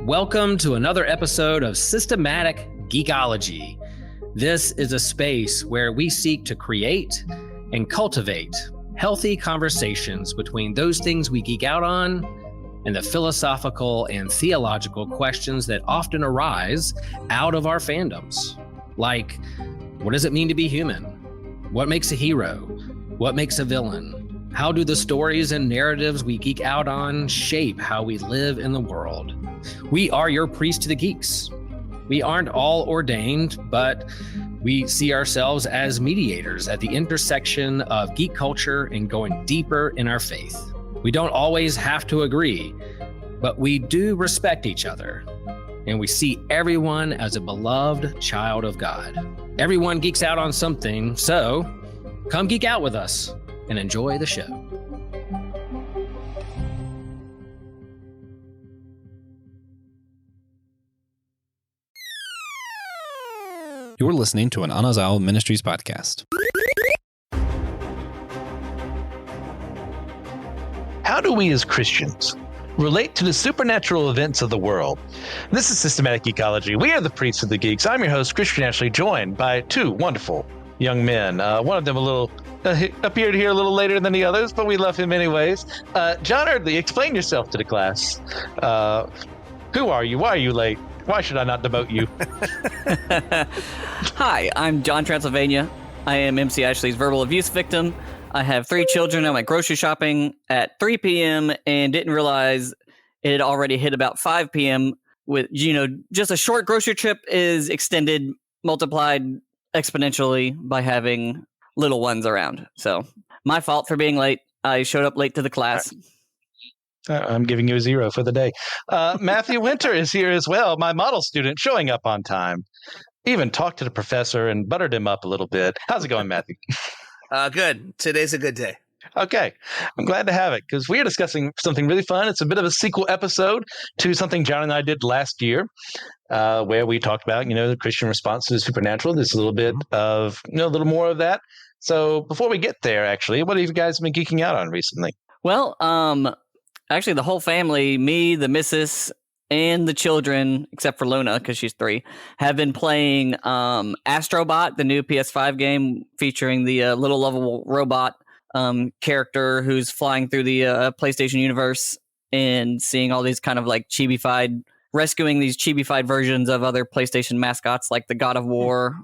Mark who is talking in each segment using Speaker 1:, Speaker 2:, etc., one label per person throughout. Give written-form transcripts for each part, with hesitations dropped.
Speaker 1: Welcome to another episode of Systematic Geekology. This is a space where we seek to create and cultivate healthy conversations between those things we geek out on and the philosophical and theological questions that often arise out of our fandoms. Like, what does it mean to be human? What makes a hero? What makes a villain? How do the stories and narratives we geek out on shape how we live in the world? We are your priest to the geeks. We aren't all ordained, but we see ourselves as mediators at the intersection of geek culture and going deeper in our faith. We don't always have to agree, but we do respect each other, and we see everyone as a beloved child of God. Everyone geeks out on something, so come geek out with us and enjoy the show.
Speaker 2: You're listening to an Anazao Ministries podcast.
Speaker 3: How do we as Christians relate to the supernatural events of the world? This is Systematic Geekology. We are the priests of the geeks. I'm your host, Christian Ashley, joined by two wonderful young men. One of them appeared here a little later than the others, but we love him anyways. John Erdely, explain yourself to the class. Who are you? Why are you late? Why should I not demote you?
Speaker 4: Hi, I'm John Transylvania. I am MC Ashley's verbal abuse victim. I have 3 children. I went grocery shopping at 3 p.m. and didn't realize it had already hit about 5 p.m. with, just a short grocery trip is extended, multiplied exponentially by having little ones around. So my fault for being late. I showed up late to the class.
Speaker 3: I'm giving you a 0 for the day. Matthew Winter is here as well, my model student, showing up on time. Even talked to the professor and buttered him up a little bit. How's it going, Matthew?
Speaker 5: Good. Today's a good day.
Speaker 3: Okay. I'm glad to have it because we are discussing something really fun. It's a bit of a sequel episode to something John and I did last year where we talked about, the Christian response to the supernatural. There's a little bit of, a little more of that. So before we get there, actually, what have you guys been geeking out on recently?
Speaker 4: Well, actually, the whole family, me, the missus, and the children, except for Luna, because she's 3, have been playing Astrobot, the new PS5 game featuring the little lovable robot character who's flying through the PlayStation universe and seeing all these kind of like rescuing these chibi-fied versions of other PlayStation mascots like the God of War,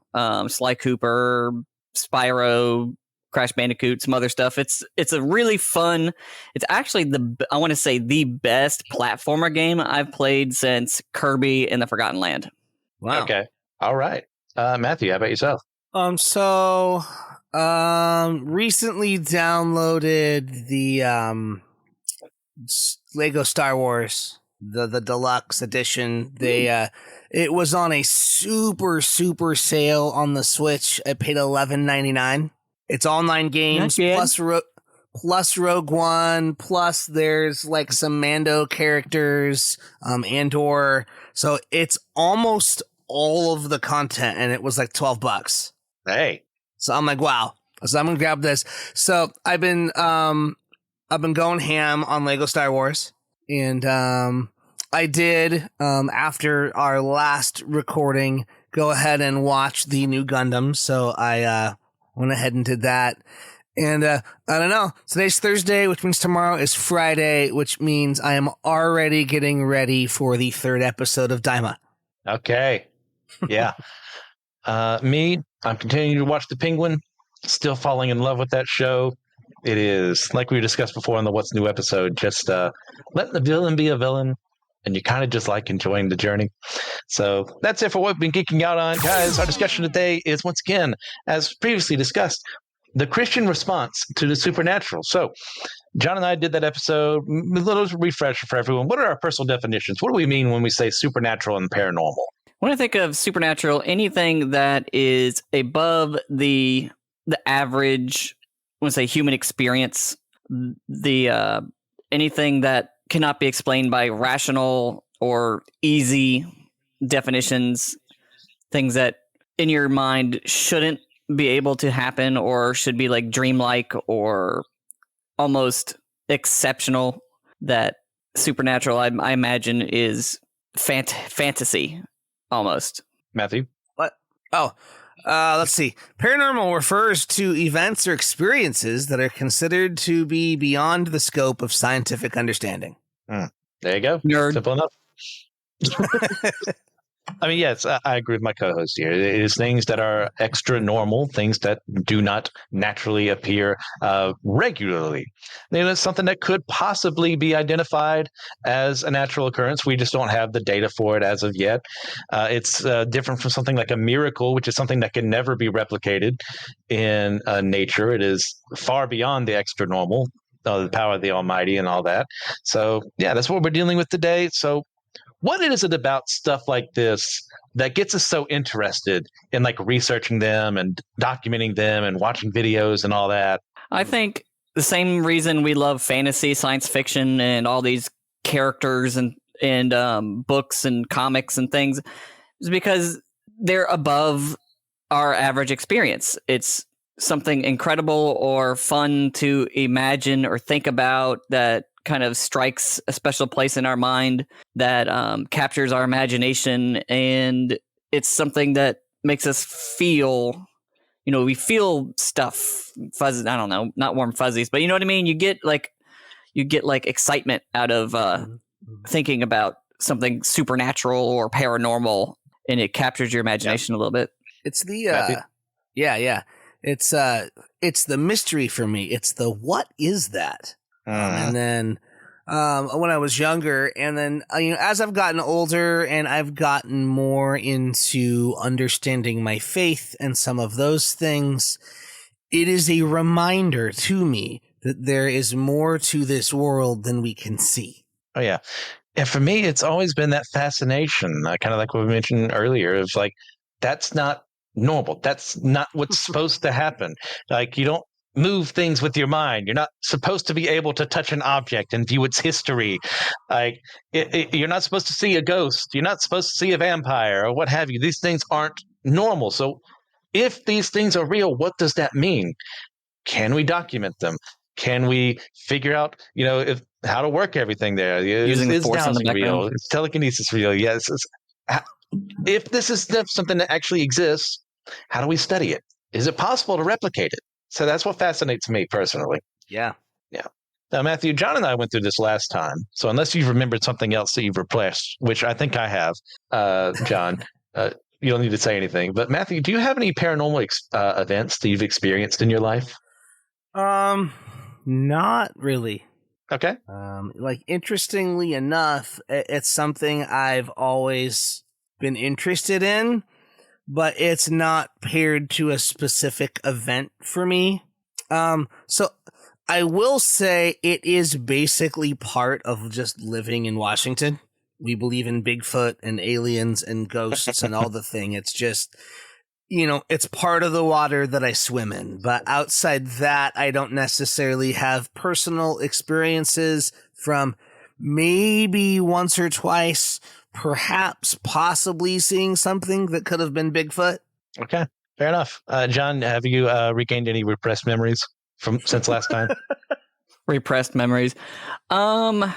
Speaker 4: Sly Cooper, Spyro, Crash Bandicoot, some other stuff. It's a really fun. It's actually I want to say the best platformer game I've played since Kirby and the Forgotten Land.
Speaker 5: Wow.
Speaker 3: Okay. All right. Matthew, how about yourself?
Speaker 5: Recently downloaded the Lego Star Wars, the deluxe edition. It was on a super sale on the Switch. I paid $11.99. It's all 9 games plus Rogue One, plus there's like some Mando characters, Andor. So it's almost all of the content, and it was like $12.
Speaker 3: Hey.
Speaker 5: So I'm like, wow. So I'm gonna grab this. So I've been going ham on Lego Star Wars, and I did after our last recording go ahead and watch the new Gundam. So I went ahead and did that. And I don't know. Today's Thursday, which means tomorrow is Friday, which means I am already getting ready for the 3rd episode of Daima.
Speaker 3: Okay. Yeah. Me, I'm continuing to watch The Penguin. Still falling in love with that show. It is, like we discussed before on the What's New episode, just let the villain be a villain, and you kind of just like enjoying the journey. So that's it for what we've been geeking out on. Guys, our discussion today is, once again, as previously discussed, the Christian response to the supernatural. So John and I did that episode. A little refresher for everyone. What are our personal definitions? What do we mean when we say supernatural and paranormal?
Speaker 4: When I think of supernatural, anything that is above the average, I want to say human experience, anything that cannot be explained by rational or easy definitions, things that in your mind shouldn't be able to happen or should be like dreamlike or almost exceptional, that supernatural, I imagine, is fantasy almost.
Speaker 3: Matthew?
Speaker 5: What? Oh, let's see. Paranormal refers to events or experiences that are considered to be beyond the scope of scientific understanding.
Speaker 3: There you go.
Speaker 4: Nerd.
Speaker 3: Simple enough. I mean, yes, I agree with my co-host here. It is things that are extra normal, things that do not naturally appear regularly. It's something that could possibly be identified as a natural occurrence. We just don't have the data for it as of yet. It's different from something like a miracle, which is something that can never be replicated in nature. It is far beyond the extra normal, the power of the Almighty and all that. So, yeah, that's what we're dealing with today. So, what is it about stuff like this that gets us so interested in like researching them and documenting them and watching videos and all that?
Speaker 4: I think the same reason we love fantasy, science fiction, and all these characters and books and comics and things is because they're above our average experience. It's something incredible or fun to imagine or think about that kind of strikes a special place in our mind, that captures our imagination, and it's something that makes us feel, we feel stuff, fuzzy. I don't know, not warm fuzzies, but you know what I mean? You get like excitement out of thinking about something supernatural or paranormal, and it captures your imagination a little bit.
Speaker 5: It's the yeah. It's the mystery for me. It's the what is that? And then when I was younger, and then as I've gotten older and I've gotten more into understanding my faith and some of those things, it is a reminder to me that there is more to this world than we can see.
Speaker 3: Oh, yeah. And for me, it's always been that fascination, kind of like what we mentioned earlier, of like, that's not normal. That's not what's supposed to happen. Like, you don't move things with your mind. You're not supposed to be able to touch an object and view its history. Like, you're not supposed to see a ghost. You're not supposed to see a vampire or what have you. These things aren't normal. So if these things are real, what does that mean? Can we document them? Can we figure out, how to work everything there?
Speaker 4: Using the force in the background.
Speaker 3: Real? Is telekinesis real? Yes. If this is something that actually exists, how do we study it? Is it possible to replicate it? So that's what fascinates me personally.
Speaker 5: Yeah.
Speaker 3: Now, Matthew, John and I went through this last time. So unless you've remembered something else that you've replaced, which I think I have, John, you don't need to say anything. But Matthew, do you have any paranormal events that you've experienced in your life?
Speaker 5: Not really.
Speaker 3: Okay.
Speaker 5: Interestingly enough, it's something I've always been interested in, but it's not paired to a specific event for me. So I will say it is basically part of just living in Washington. We believe in Bigfoot and aliens and ghosts and all the thing. It's just, it's part of the water that I swim in. But outside that, I don't necessarily have personal experiences from maybe once or twice, perhaps possibly seeing something that could have been Bigfoot.
Speaker 3: Okay, fair enough. John, have you regained any repressed memories since last time?
Speaker 4: Repressed memories. I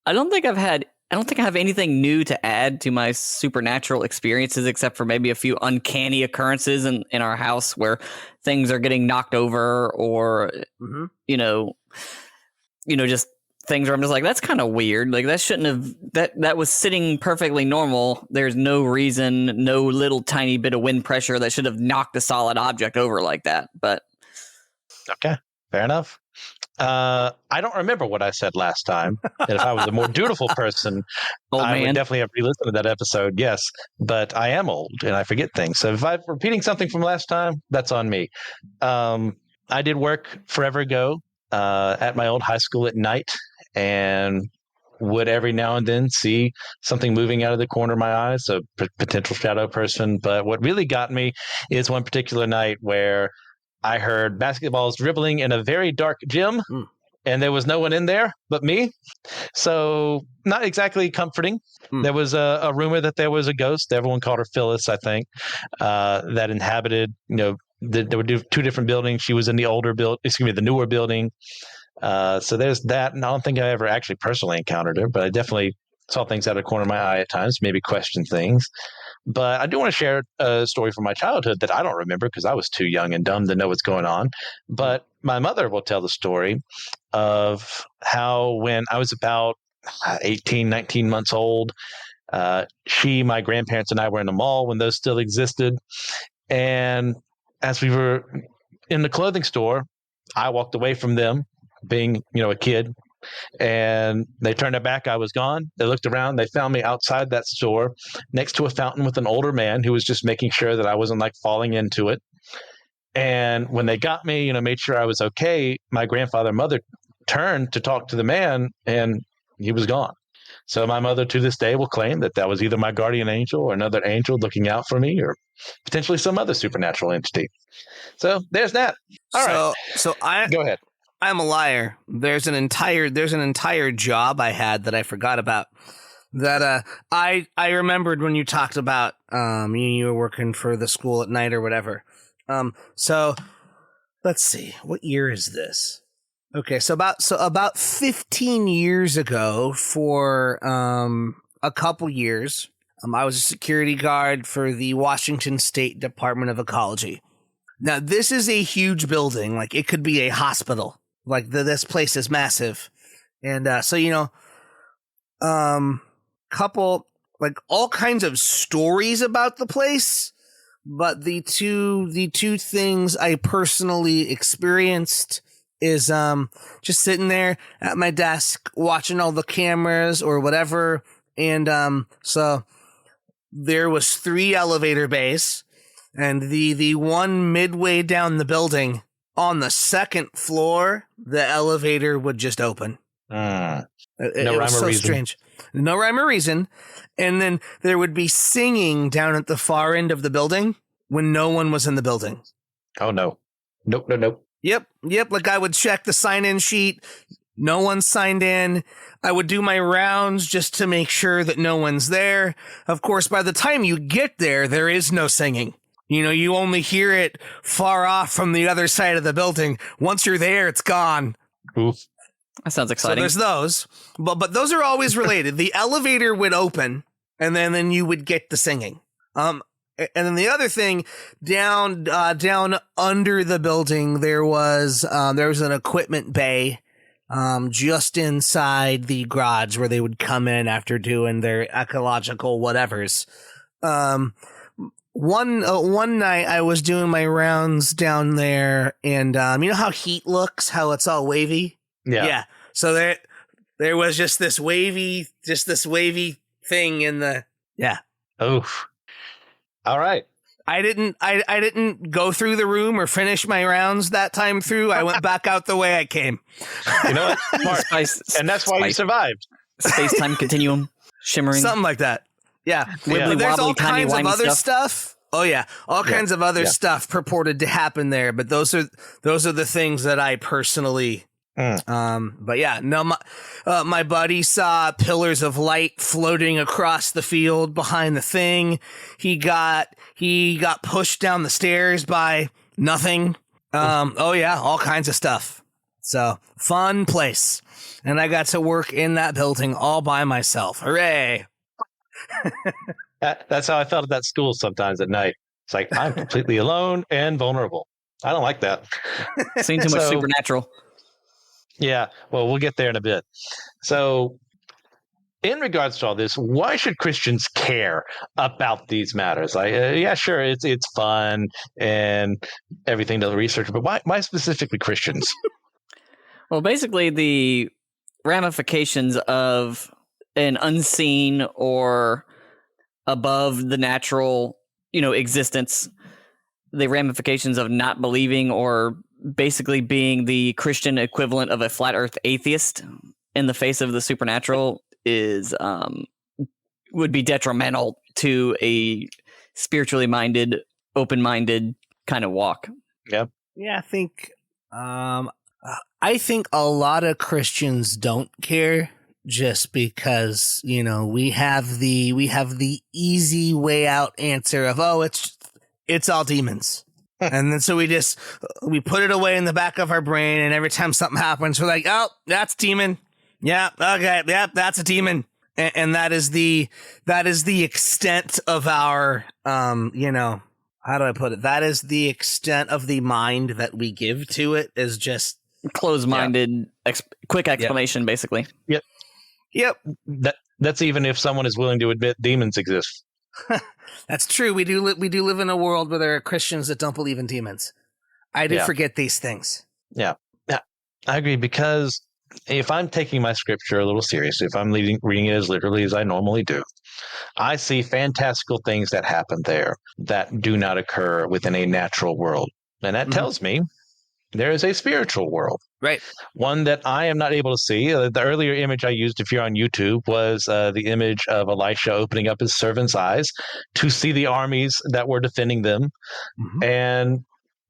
Speaker 4: don't think I have anything new to add to my supernatural experiences, except for maybe a few uncanny occurrences in our house where things are getting knocked over, or just things where I'm just like, that's kind of weird. Like, that shouldn't have, that was sitting perfectly normal. There's no reason, no little tiny bit of wind pressure that should have knocked a solid object over like that. But
Speaker 3: okay, fair enough. I don't remember what I said last time. And if I was a more dutiful person, would definitely have re-listened to that episode. Yes, but I am old and I forget things. So if I'm repeating something from last time, that's on me. I did work forever ago at my old high school at night, and would every now and then see something moving out of the corner of my eyes, a potential shadow person. But what really got me is one particular night where I heard basketballs dribbling in a very dark gym, and there was no one in there but me. So not exactly comforting. There was a rumor that there was a ghost. Everyone called her Phyllis, I think, that inhabited, there were two different buildings. She was in the newer building. So there's that. And I don't think I ever actually personally encountered her, but I definitely saw things out of the corner of my eye at times, maybe questioned things. But I do want to share a story from my childhood that I don't remember because I was too young and dumb to know what's going on. But my mother will tell the story of how when I was about 18, 19 months old, my grandparents, and I were in the mall when those still existed. And as we were in the clothing store, I walked away from them, being, a kid, and they turned their back. I was gone. They looked around. They found me outside that store next to a fountain with an older man who was just making sure that I wasn't like falling into it. And when they got me, made sure I was okay, my grandfather and mother turned to talk to the man, and he was gone. So my mother to this day will claim that was either my guardian angel or another angel looking out for me, or potentially some other supernatural entity. So there's that. All right.
Speaker 5: So
Speaker 3: Go ahead.
Speaker 5: I'm a liar. There's an entire job I had that I forgot about. That I remembered when you talked about you were working for the school at night or whatever. So let's see, what year is this? Okay, so about 15 years ago, for a couple years, I was a security guard for the Washington State Department of Ecology. Now, this is a huge building. Like, it could be a hospital. Like, this place is massive. And couple, like, all kinds of stories about the place. But the two things I personally experienced is just sitting there at my desk watching all the cameras or whatever. And so there was 3 elevator bays, and the one midway down the building on the second floor, the elevator would just open.
Speaker 3: No
Speaker 5: It
Speaker 3: rhyme
Speaker 5: was
Speaker 3: or
Speaker 5: so
Speaker 3: reason.
Speaker 5: strange. No rhyme or reason. And then there would be singing down at the far end of the building when no one was in the building.
Speaker 3: Oh, no. Nope.
Speaker 5: Yep. Like, I would check the sign-in sheet. No one signed in. I would do my rounds just to make sure that no one's there. Of course, by the time you get there, there is no singing. You only hear it far off from the other side of the building. Once you're there, it's gone.
Speaker 3: Oof.
Speaker 4: That sounds exciting.
Speaker 5: So there's those, but those are always related. The elevator would open, and then you would get the singing. And then the other thing, down under the building, there was an equipment bay, just inside the garage where they would come in after doing their ecological whatevers. One night I was doing my rounds down there, and you know how heat looks, how it's all wavy. Yeah. So there was just this wavy thing in the. Yeah.
Speaker 3: Oof. All right.
Speaker 5: I didn't go through the room or finish my rounds that time through. I went back out the way I came.
Speaker 3: You know what? Smart. And that's why you survived.
Speaker 4: Space-time continuum, shimmering.
Speaker 5: Something like that. Yeah.
Speaker 4: Wibbly,
Speaker 5: But there's all
Speaker 4: wobbly,
Speaker 5: kinds of
Speaker 4: timey-wimey
Speaker 5: other stuff. Oh yeah. All kinds of other
Speaker 3: Yeah.
Speaker 5: stuff purported to happen there, but those are the things that I personally but yeah, no, my buddy saw pillars of light floating across the field behind the thing. He got pushed down the stairs by nothing. Oh yeah, all kinds of stuff. So fun place. And I got to work in that building all by myself. Hooray.
Speaker 3: That's how I felt at that school sometimes at night. It's like, I'm completely alone and vulnerable. I don't like that.
Speaker 4: Seen too much
Speaker 3: So-
Speaker 4: supernatural.
Speaker 3: Yeah, well, we'll get there in a bit. So, in regards to all this, why should Christians care about these matters? Like, yeah, sure, it's fun and everything to research, but why specifically Christians?
Speaker 4: Well, basically, the ramifications of an unseen or above the natural, existence, the ramifications of not believing or basically being the Christian equivalent of a flat earth atheist in the face of the supernatural is would be detrimental to a spiritually minded, open-minded kind of walk.
Speaker 3: Yep.
Speaker 5: Yeah, I think a lot of Christians don't care just because, we have the easy way out answer of, oh, it's all demons. And then so we put it away in the back of our brain, and every time something happens, we're like, oh, that's demon. Yeah, okay, yeah, that's a demon. And that is the extent of our how do I put it? That is the extent of the mind that we give to it, is just
Speaker 4: closed-minded, quick explanation, basically.
Speaker 5: Yep.
Speaker 3: That's even if someone is willing to admit demons exist.
Speaker 5: That's true. We do live in a world where there are Christians that don't believe in demons. I do forget these things.
Speaker 3: Yeah, I agree, because if I'm taking my scripture a little seriously, if I'm reading it as literally as I normally do, I see fantastical things that happen there that do not occur within a natural world. And that tells me there is a spiritual world.
Speaker 5: Right.
Speaker 3: One that I am not able to see. The earlier image I used, if you're on YouTube, was the image of Elisha opening up his servant's eyes to see the armies that were defending them. And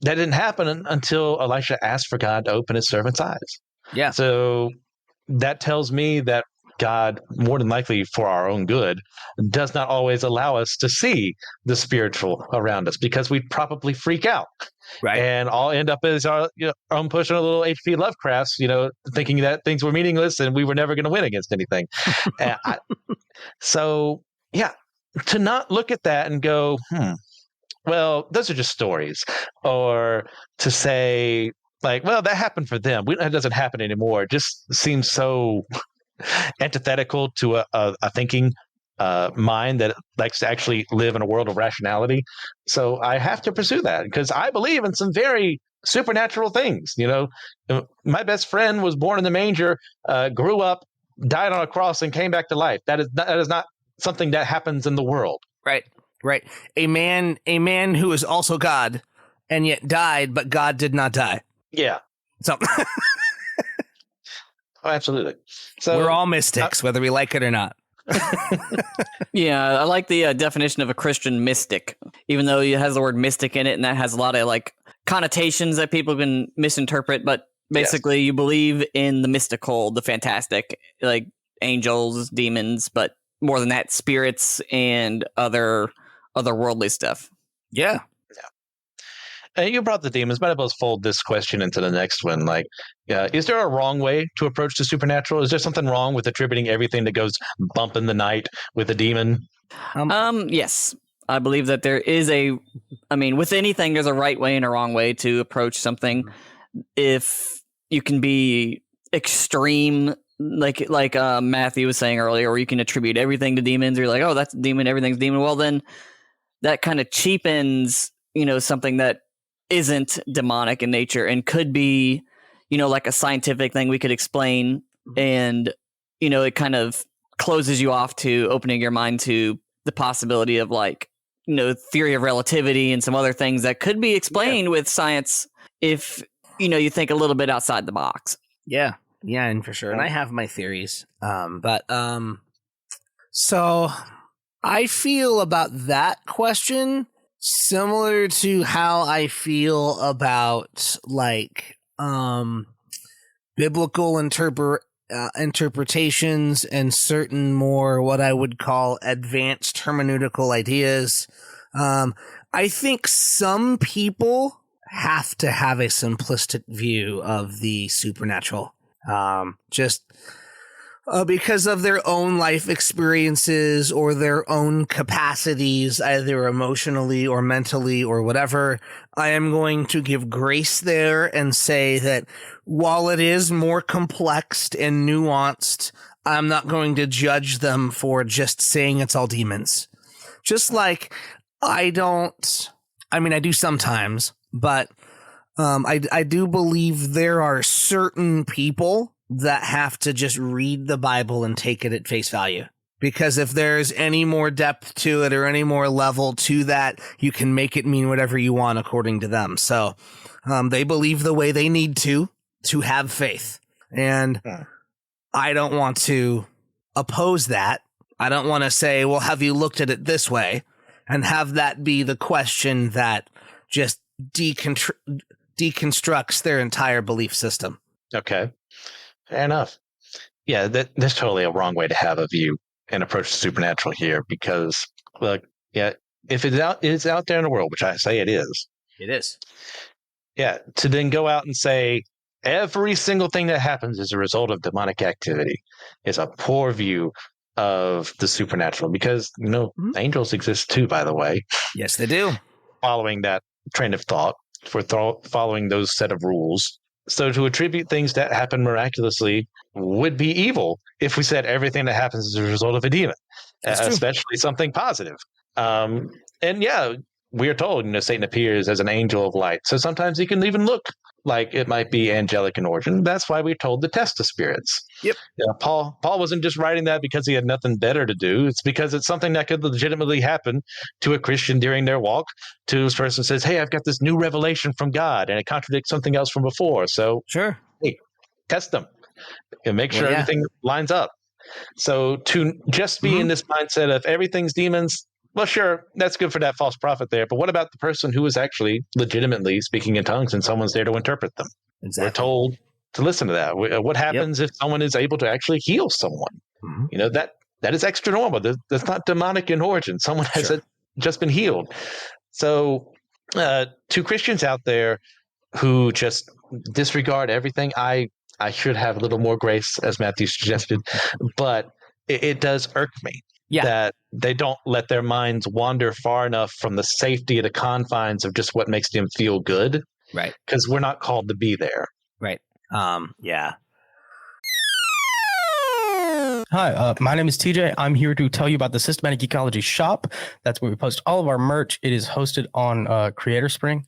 Speaker 3: that didn't happen until Elisha asked for God to open his servant's eyes.
Speaker 5: Yeah.
Speaker 3: So that tells me that God, more than likely for our own good, does not always allow us to see the spiritual around us, because we'd probably freak out.
Speaker 5: Right.
Speaker 3: And I'll end up as our own pushing a little H.P. Lovecraft's, thinking that things were meaningless and we were never going to win against anything. So, to not look at that and go, well, those are just stories. Or to say, like, well, that happened for them. That doesn't happen anymore. It just seems so antithetical to a thinking mind that likes to actually live in a world of rationality. So I have to pursue that, because I believe in some very supernatural things. My best friend was born in the manger, grew up, died on a cross, and came back to life. That is not something that happens in the world.
Speaker 5: Right. A man who is also God and yet died, but God did not die.
Speaker 3: Yeah.
Speaker 5: So
Speaker 3: Oh, absolutely. So
Speaker 5: we're all mystics, whether we like it or not.
Speaker 4: Yeah, I like the definition of a Christian mystic, even though it has the word mystic in it, and that has a lot of connotations that people can misinterpret. But basically, you believe in the mystical, the fantastic, like angels, demons, but more than that, spirits and otherworldly stuff.
Speaker 5: Yeah.
Speaker 3: You brought the demons. Might as well fold this question into the next one. Is there a wrong way to approach the supernatural? Is there something wrong with attributing everything that goes bump in the night with a demon?
Speaker 4: Yes. I believe that there is with anything, there's a right way and a wrong way to approach something. If you can be extreme, like Matthew was saying earlier, or you can attribute everything to demons. You're like, oh, that's a demon, everything's a demon. Well, then that kind of cheapens, something that isn't demonic in nature and could be, like a scientific thing we could explain. And, it kind of closes you off to opening your mind to the possibility of theory of relativity and some other things that could be explained with science if, you think a little bit outside the box.
Speaker 5: Yeah. Yeah, and for sure. And I have my theories. So I feel about that question similar to how I feel about biblical interpretations and certain more what I would call advanced hermeneutical ideas. I think some people have to have a simplistic view of the supernatural, because of their own life experiences or their own capacities, either emotionally or mentally or whatever. I am going to give grace there and say that while it is more complex and nuanced, I'm not going to judge them for just saying it's all demons. Just like I do sometimes, but I do believe there are certain people that have to just read the Bible and take it at face value. Because if there's any more depth to it or any more level to that, you can make it mean whatever you want according to them. So they believe the way they need to have faith. And I don't want to oppose that. I don't want to say, well, have you looked at it this way? And have that be the question that just deconstructs their entire belief system.
Speaker 3: Okay. Fair enough. Yeah, there's totally a wrong way to have a view and approach the supernatural here, because, if it's out there in the world, which I say it is,
Speaker 5: It is.
Speaker 3: Yeah, to then go out and say every single thing that happens is a result of demonic activity is a poor view of the supernatural, because angels exist too, by the way.
Speaker 5: Yes, they do.
Speaker 3: Following that train of thought, for following those set of rules. So to attribute things that happen miraculously would be evil if we said everything that happens is a result of a demon, especially something positive. And yeah, we are told, Satan appears as an angel of light. So sometimes he can even look like it might be angelic in origin. That's why we're told to test the spirits.
Speaker 5: Yep.
Speaker 3: Yeah, Paul wasn't just writing that because he had nothing better to do. It's because it's something that could legitimately happen to a Christian during their walk. To this person says, "Hey, I've got this new revelation from God," and it contradicts something else from before. So
Speaker 5: sure,
Speaker 3: hey, test them and make sure everything lines up. So to just be in this mindset of everything's demons, well, sure, that's good for that false prophet there. But what about the person who is actually legitimately speaking in tongues and someone's there to interpret them?
Speaker 5: Exactly.
Speaker 3: We're told to listen to that. What happens if someone is able to actually heal someone? That is extra normal. That's not demonic in origin. Someone has just been healed. So to Christians out there who just disregard everything, I should have a little more grace, as Matthew suggested, but it does irk me that they don't let their minds wander far enough from the safety of the confines of just what makes them feel good.
Speaker 5: Right.
Speaker 3: Because we're not called to be there.
Speaker 5: Right. Yeah.
Speaker 6: Hi, my name is TJ. I'm here to tell you about the Systematic Geekology shop. That's where we post all of our merch. It is hosted on Creator Spring,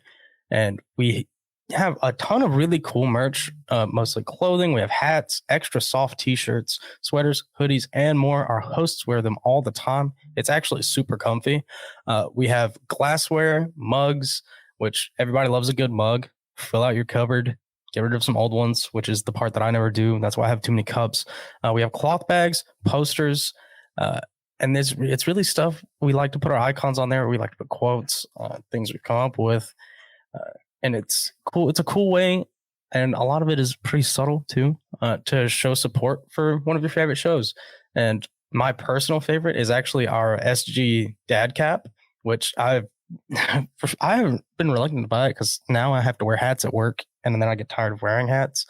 Speaker 6: and we have a ton of really cool merch, mostly clothing. We have hats, extra soft t-shirts, sweaters, hoodies, and more. Our hosts wear them all the time. It's actually super comfy. We have glassware, mugs, which everybody loves a good mug. Fill out your cupboard. Get rid of some old ones, which is the part that I never do. That's why I have too many cups. We have cloth bags, posters, and it's really stuff. We like to put our icons on there. We like to put quotes, things we've come up with. And it's cool. It's a cool way, and a lot of it is pretty subtle too, to show support for one of your favorite shows. And my personal favorite is actually our SG dad cap, which I haven't been reluctant to buy it because now I have to wear hats at work, and then I get tired of wearing hats.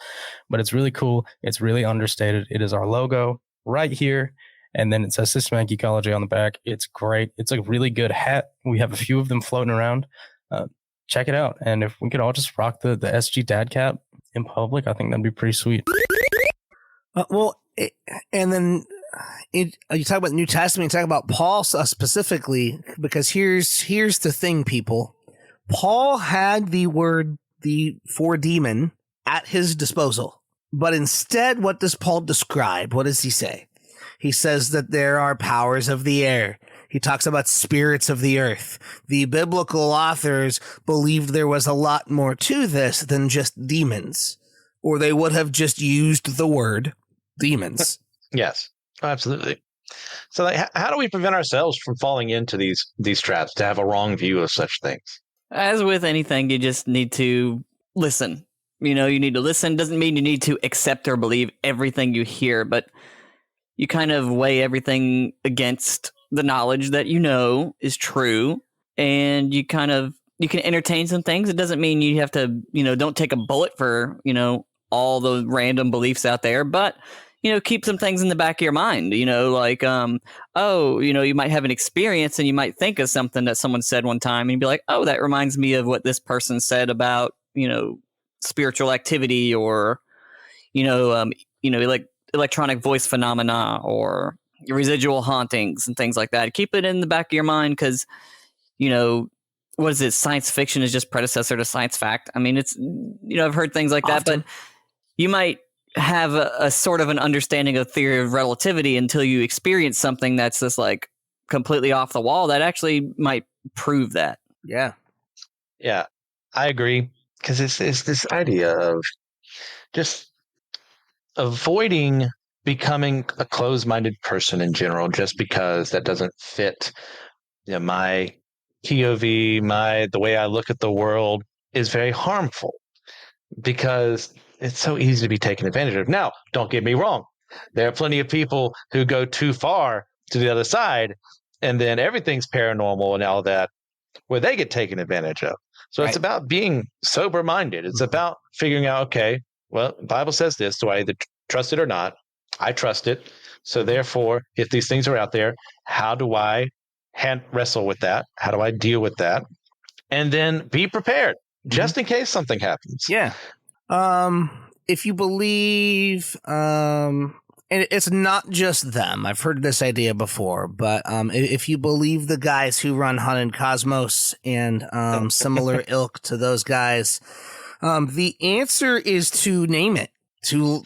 Speaker 6: But it's really cool. It's really understated. It is our logo right here, and then it says Systematic Geekology on the back. It's great. It's a really good hat. We have a few of them floating around. Check it out. And if we could all just rock the SG dad cap in public, I think that'd be pretty sweet.
Speaker 5: And then you talk about the New Testament, you talk about Paul specifically, because here's the thing, people. Paul had the word for demon at his disposal. But instead, what does Paul describe? What does he say? He says that there are powers of the air. He talks about spirits of the earth. The biblical authors believed there was a lot more to this than just demons, or they would have just used the word demons.
Speaker 3: Yes, absolutely. So how do we prevent ourselves from falling into these traps, to have a wrong view of such things?
Speaker 4: As with anything, you just need to listen. You need to listen. Doesn't mean you need to accept or believe everything you hear, but you kind of weigh everything against the knowledge that is true, and you can entertain some things. It doesn't mean you have to, don't take a bullet for, all the random beliefs out there, but, keep some things in the back of your mind, like, you might have an experience and you might think of something that someone said one time and you'd be like, oh, that reminds me of what this person said about, spiritual activity, or, like electronic voice phenomena, or residual hauntings and things like that. Keep it in the back of your mind, because what is it, science fiction is just predecessor to science fact. I mean, it's I've heard things like that, but you might have a sort of an understanding of theory of relativity until you experience something that's just like completely off the wall that actually might prove that.
Speaker 5: Yeah
Speaker 3: I agree, because it's this idea of just avoiding becoming a closed-minded person in general, just because that doesn't fit my POV, the way I look at the world, is very harmful, because it's so easy to be taken advantage of. Now, don't get me wrong. There are plenty of people who go too far to the other side, and then everything's paranormal and all that, where they get taken advantage of. So it's about being sober minded. It's about figuring out, okay, well, the Bible says this. Do I either trust it or not? I trust it. So therefore, if these things are out there, how do I wrestle with that? How do I deal with that? And then be prepared just in case something happens.
Speaker 5: Yeah. If you believe, and it's not just them. I've heard this idea before, but if you believe the guys who run Haunted Cosmos and similar ilk to those guys, the answer is to name it, to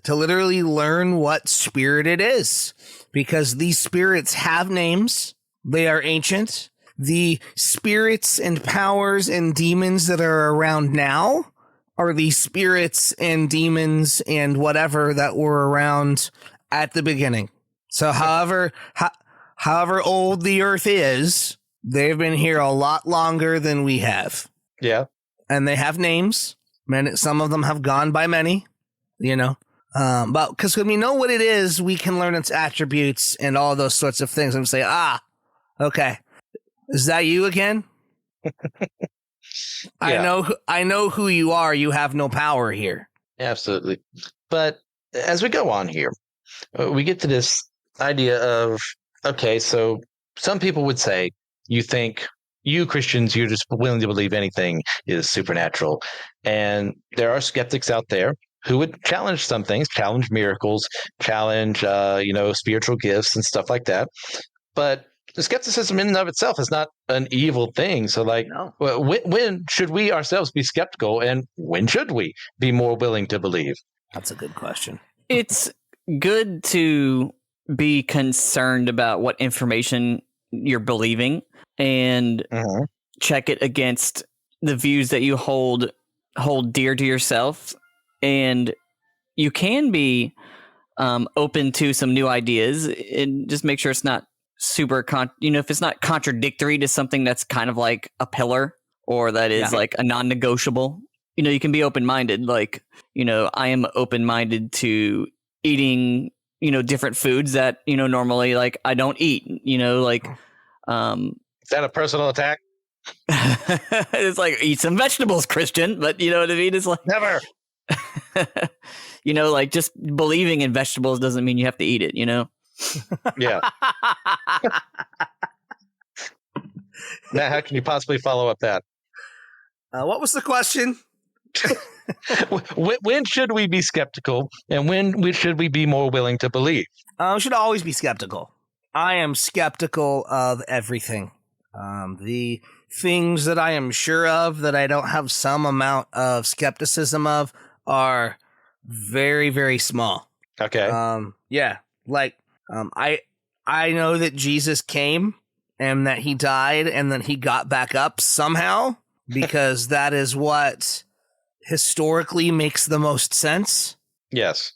Speaker 5: literally learn what spirit it is, because these spirits have names. They are ancient. The spirits and powers and demons that are around now are the spirits and demons and whatever that were around at the beginning. So however old the earth is, they've been here a lot longer than we have.
Speaker 3: Yeah.
Speaker 5: And they have names. Some of them have gone by many, but because when we know what it is, we can learn its attributes and all those sorts of things and say, okay, is that you again?
Speaker 3: Yeah.
Speaker 5: I know who you are. You have no power here.
Speaker 3: Absolutely. But as we go on here, we get to this idea of, okay, so some people would say, you Christians, you're just willing to believe anything is supernatural. And there are skeptics out there who would challenge some things, challenge miracles, challenge, spiritual gifts and stuff like that. But the skepticism in and of itself is not an evil thing. So, when should we ourselves be skeptical, and when should we be more willing to believe?
Speaker 5: That's a good question.
Speaker 4: It's good to be concerned about what information you're believing and check it against the views that you hold dear to yourself. And you can be open to some new ideas, and just make sure it's not super if it's not contradictory to something that's kind of like a pillar or that is like a non-negotiable, you can be open-minded. Like, I am open-minded to eating, different foods that, normally like I don't eat, is
Speaker 3: that a personal attack?
Speaker 4: It's like, eat some vegetables, Christian, but you know what I mean? It's like
Speaker 3: Never.
Speaker 4: Like just believing in vegetables doesn't mean you have to eat it,
Speaker 3: Yeah. Now, how can you possibly follow up that?
Speaker 5: What was the question?
Speaker 3: When should we be skeptical, and when should we be more willing to believe?
Speaker 5: We should always be skeptical. I am skeptical of everything. The things that I am sure of that I don't have some amount of skepticism of are very, very small.
Speaker 3: Okay.
Speaker 5: I know that Jesus came and that he died and that he got back up somehow, because that is what historically makes the most sense.
Speaker 3: Yes.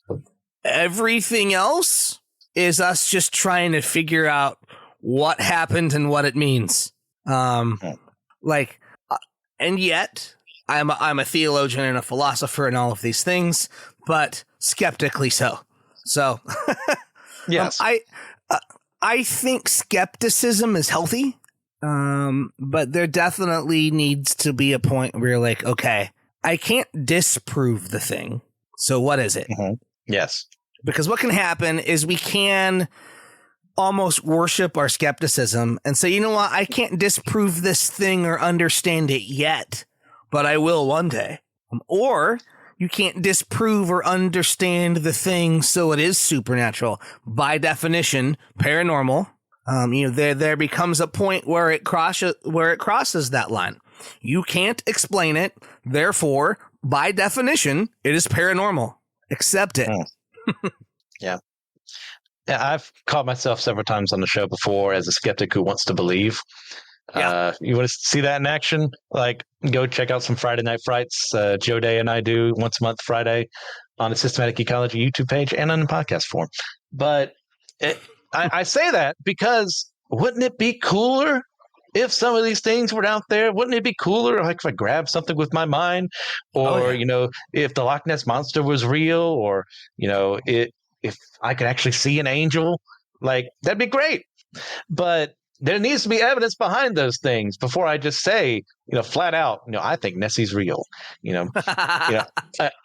Speaker 5: Everything else is us just trying to figure out what happened and what it means. And yet I'm a theologian and a philosopher and all of these things, but skeptically so. So
Speaker 3: Yes.
Speaker 5: I think skepticism is healthy, but there definitely needs to be a point where you're like, okay, I can't disprove the thing. So what is it?
Speaker 3: Yes.
Speaker 5: Because what can happen is we can almost worship our skepticism and say, you know what, I can't disprove this thing or understand it yet, but I will one day. Or you can't disprove or understand the thing, so it is supernatural. By definition, paranormal. There becomes a point where it crosses that line. You can't explain it, therefore, by definition, it is paranormal. Accept it.
Speaker 3: Yeah. Yeah, I've caught myself several times on the show before as a skeptic who wants to believe.
Speaker 5: Yeah.
Speaker 3: You want to see that in action? Like, go check out some Friday Night Frights. Joe Day and I do once a month Friday on the Systematic Ecology YouTube page and on the podcast form. But I say that because wouldn't it be cooler if some of these things were out there? Wouldn't it be cooler like if I grabbed something with my mind, or if the Loch Ness Monster was real, or if I could actually see an angel? Like, that'd be great. But there needs to be evidence behind those things before I just say, flat out, I think Nessie's real.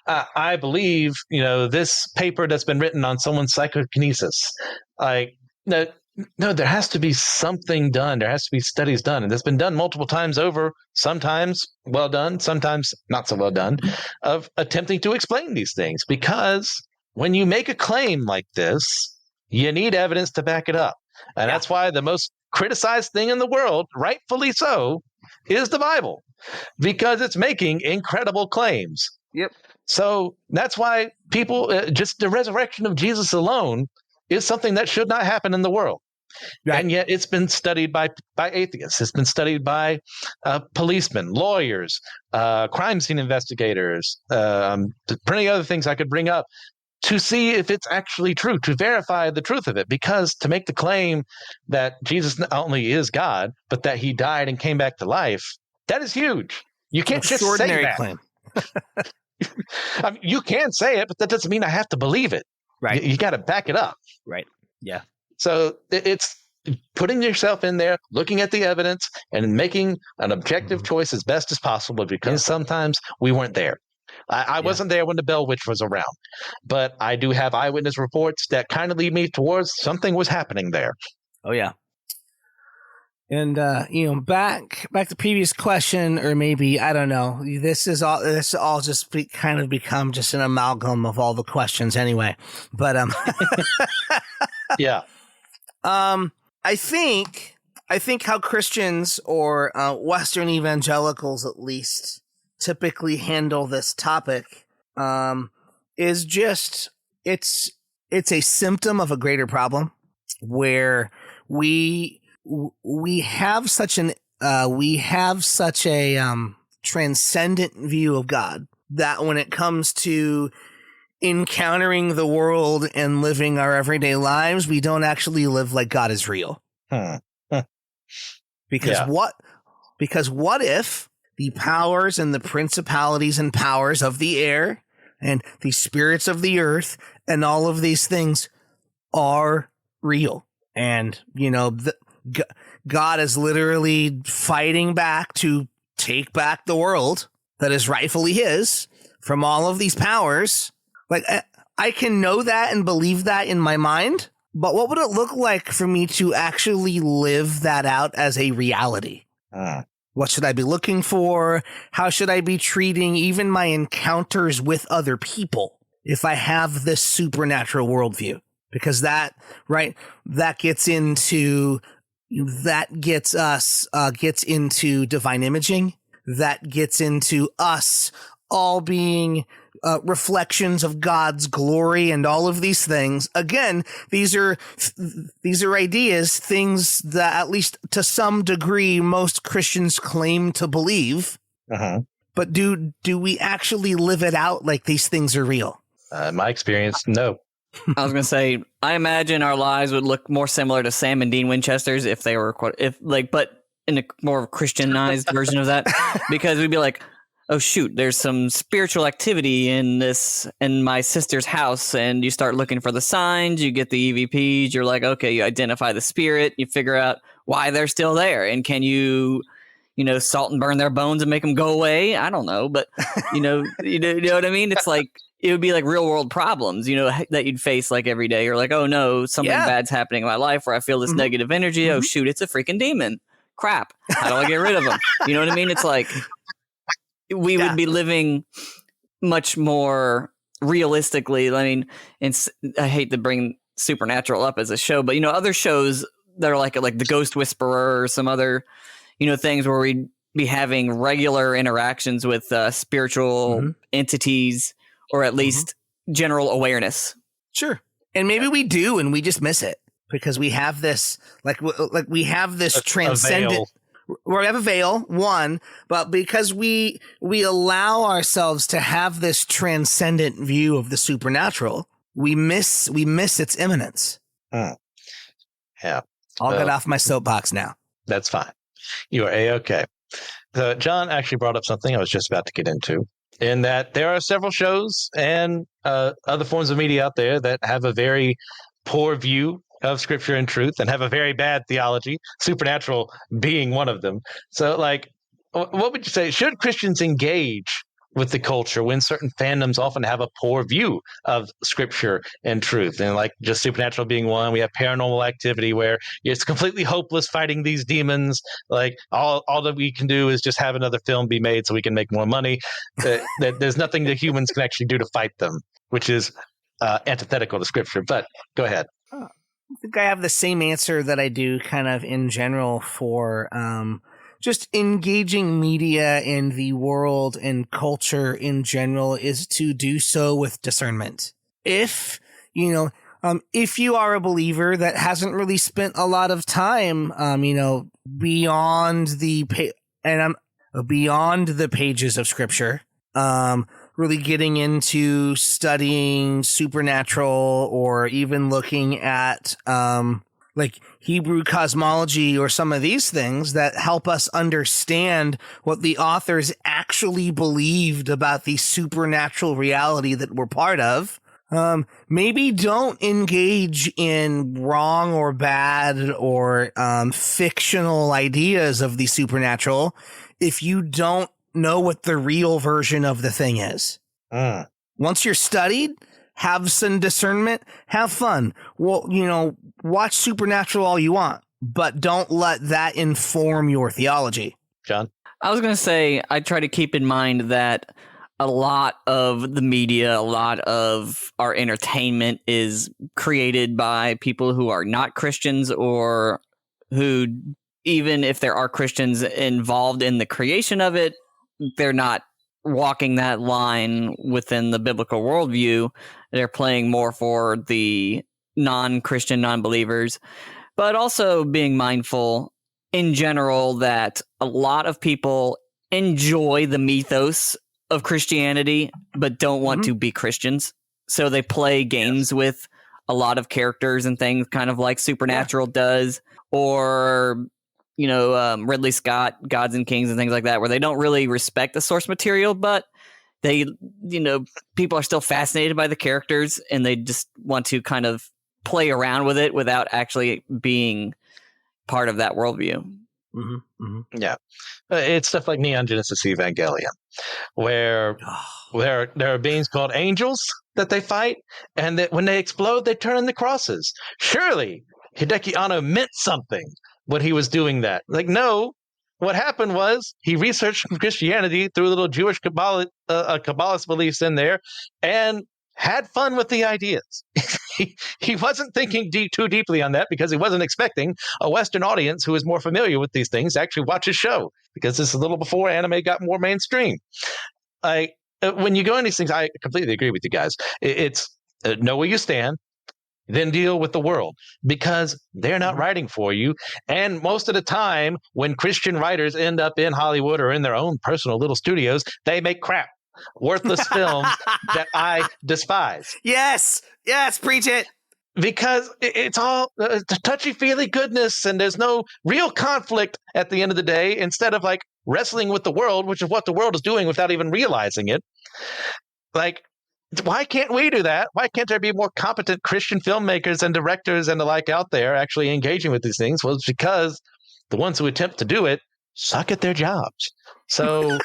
Speaker 3: I believe, this paper that's been written on someone's psychokinesis. Like, no, there has to be something done. There has to be studies done. And that's been done multiple times over, sometimes well done, sometimes not so well done, of attempting to explain these things. Because when you make a claim like this, you need evidence to back it up. And that's why the most criticized thing in the world, rightfully so, is the Bible, because it's making incredible claims.
Speaker 5: Yep.
Speaker 3: So that's why people, just the resurrection of Jesus alone is something that should not happen in the world. Right. And yet it's been studied by atheists. It's been studied by policemen, lawyers, crime scene investigators, plenty of other things I could bring up to see if it's actually true, to verify the truth of it. Because to make the claim that Jesus not only is God, but that he died and came back to life, that is huge. You can't just say that.
Speaker 5: Claim.
Speaker 3: I mean, you can say it, but that doesn't mean I have to believe it.
Speaker 5: Right.
Speaker 3: You got to back it up.
Speaker 5: Right. Yeah.
Speaker 3: So it's putting yourself in there, looking at the evidence, and making an objective choice as best as possible, because sometimes we weren't there. I wasn't there when the Bell Witch was around, but I do have eyewitness reports that kind of lead me towards something was happening there.
Speaker 5: Oh, yeah. And, back to previous question, or maybe, I don't know, this all just kind of become just an amalgam of all the questions anyway. But,
Speaker 3: yeah.
Speaker 5: I think how Christians or Western evangelicals, at least, typically handle this topic is just it's a symptom of a greater problem, where we have such a transcendent view of God that when it comes to encountering the world and living our everyday lives, we don't actually live like God is real. Because what if the powers and the principalities and powers of the air and the spirits of the earth and all of these things are real? And, God is literally fighting back to take back the world that is rightfully his from all of these powers. Like, I can know that and believe that in my mind, but what would it look like for me to actually live that out as a reality? What should I be looking for? How should I be treating even my encounters with other people if I have this supernatural worldview? Because that gets into divine imaging. That gets into us all being reflections of God's glory and all of these things. Again, these are ideas, things that at least to some degree most Christians claim to believe. But do we actually live it out like these things are real?
Speaker 3: In my experience, no.
Speaker 4: I was gonna say, I imagine our lives would look more similar to Sam and Dean Winchester's if they were but in a more Christianized version of that, because we'd be like, oh shoot, there's some spiritual activity in my sister's house, and you start looking for the signs, you get the EVPs, you're like, okay, you identify the spirit, you figure out why they're still there, and can you salt and burn their bones and make them go away? I don't know, but you know what I mean? It's like, it would be like real world problems, that you'd face like every day. You're like, oh no, something bad's happening in my life where I feel this negative energy. Oh shoot, it's a freaking demon. Crap. How do I get rid of them? You know what I mean? It's like, we would be living much more realistically. I mean, I hate to bring Supernatural up as a show, but other shows that are like the Ghost Whisperer or some other, things where we'd be having regular interactions with spiritual entities, or at least general awareness.
Speaker 5: Sure. And maybe we do, and we just miss it because we have this, we have this transcendent. We have a veil, one, but because we allow ourselves to have this transcendent view of the supernatural, we miss its imminence.
Speaker 3: Yeah.
Speaker 5: I'll get off my soapbox now.
Speaker 3: That's fine. You are A-okay. So John actually brought up something I was just about to get into, in that there are several shows and other forms of media out there that have a very poor view of Scripture and truth and have a very bad theology, supernatural being one of them. So, like, what would you say? Should Christians engage with the culture when certain fandoms often have a poor view of Scripture and truth? And like just supernatural being one, we have Paranormal Activity where it's completely hopeless fighting these demons. Like all that we can do is just have another film be made so we can make more money. There's nothing that humans can actually do to fight them, which is antithetical to Scripture. But go ahead.
Speaker 5: I think I have the same answer that I do kind of in general for just engaging media in the world and culture in general is to do so with discernment. If you are a believer that hasn't really spent a lot of time, beyond the beyond the pages of Scripture, really getting into studying supernatural or even looking at like Hebrew cosmology or some of these things that help us understand what the authors actually believed about the supernatural reality that we're part of. Maybe don't engage in wrong or bad or fictional ideas of the supernatural if you don't know what the real version of the thing is. Once you're studied, have some discernment, have fun. Well, watch Supernatural all you want, but don't let that inform your theology.
Speaker 3: John?
Speaker 4: I was going to say, I try to keep in mind that a lot of the media, a lot of our entertainment is created by people who are not Christians, or who, even if there are Christians involved in the creation of it, they're not walking that line within the biblical worldview. They're playing more for the non-Christian, non-believers, but also being mindful in general that a lot of people enjoy the mythos of Christianity, but don't want to be Christians. So they play games with a lot of characters and things, kind of like Supernatural does, or Ridley Scott, Gods and Kings and things like that, where they don't really respect the source material, but they, people are still fascinated by the characters and they just want to kind of play around with it without actually being part of that worldview.
Speaker 3: Yeah. It's stuff like Neon Genesis Evangelion, where there are beings called angels that they fight, and that when they explode, they turn into crosses. Surely Hideki Anno meant something when he was doing that. Like, no, what happened was he researched Christianity through little Jewish Kabbalist beliefs in there and had fun with the ideas. He wasn't thinking too deeply on that because he wasn't expecting a Western audience who is more familiar with these things to actually watch his show, because this is a little before anime got more mainstream. When you go in these things, I completely agree with you guys. It's know where you stand, then deal with the world, because they're not writing for you. And most of the time, when Christian writers end up in Hollywood or in their own personal little studios, they make crap, worthless films that I despise.
Speaker 5: Yes, preach it.
Speaker 3: Because it's all touchy-feely goodness, and there's no real conflict at the end of the day, instead of like wrestling with the world, which is what the world is doing without even realizing it. Like, why can't we do that? Why can't there be more competent Christian filmmakers and directors and the like out there actually engaging with these things? Well, it's because the ones who attempt to do it suck at their jobs. So